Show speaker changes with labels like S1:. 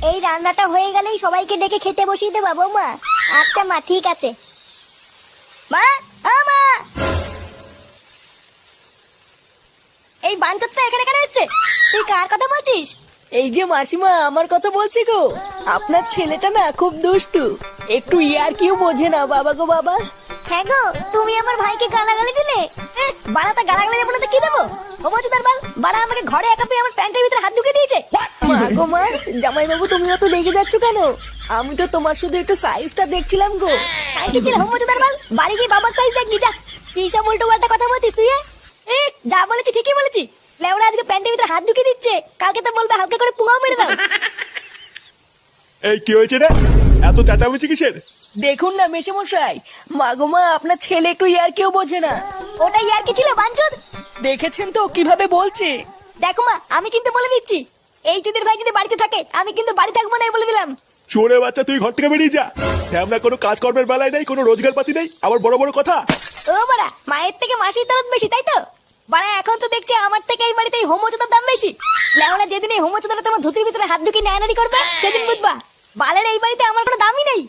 S1: এই রান্নাটা হয়ে গেলেই সবাইকে ডেকে খেতে বসিয়ে দেবো বৌমা। আচ্ছা মা, ঠিক আছে। মা, মা, এই বাঞ্চতটা এখানে কেন এসছে? তুই কার কথা বলছিস?
S2: এই যে মাসিমা, আমার কথা বলছি গো। আপনার ছেলেটা না খুব দুষ্টু, একটু ইয়ার কিউ বোঝে না বাবা গো বাবা।
S1: হ্যাঁ গো, তুমি আমার ভাইকে গালাগালি দিলে। বাড়াটা গালাগালি দেবো না তো কি দেবো? ও বলছো তার বাল বাড়া আমাকে ঘরে একা পেয়ে আমার প্যান্টের ভিতরে হাত ঢুকে দিয়েছে।
S2: মা গো মা, জামাই বাবু তুমি অত রেগে যাচ্ছ কেন? আমি তো তোমার শুধু একটু সাইজটা দেখছিলাম গো।
S1: তাই কি ছিল হোম তার বাল? বাড়ি গিয়ে বাবার সাইজ দেখবি যা। কি সব উল্টো পাল্টা কথা বলছিস তুই? যা বলেছি ঠিকই বলেছি। লেওরা আজকে প্যান্টের ভিতরে হাত ঢুকে দিচ্ছে, কালকে তো বলবে হালকা করে পুঙাও মেরে দাও।
S3: এই কি হয়েছে রে? এত চেঁচামেচি কিসের?
S2: দেখুন না মেশামশাই, মা গো মা, আপনার ছেলে একটু ইয়ার কেউ বোঝে না।
S1: ওটাই আর কি ছিল বাঞ্চদ?
S2: দেখেছেন তো কিভাবে বলছে।
S1: দেখো মা, আমি কিন্তু বলে দিচ্ছি, এই চুদির ভাই যদি বাড়িতে থাকে আমি কিন্তু বাড়ি থাকবো না, বলে দিলাম।
S3: চোরে বাচ্চা, তুই ঘর থেকে বেরিয়ে যা। আমরা কোনো কাজকর্মের বেলায় নেই, কোনো রোজগার পাতি নেই, আবার বড় বড় কথা।
S1: ও বাড়া, মায়ের থেকে মাসির দরদ বেশি, তাই তো? বাড়া এখন তো দেখছি আমার থেকে এই বাড়িতে হোমোচোদার দাম বেশি। লেওনা যেদিন এই হোমোচোদারা তোমার ধুতির ভিতরে হাত ঢুকিয়ে নেয়ানারি করবে সেদিন বুঝবা বালের এই বাড়িতে আমার কোনো দামই নেই।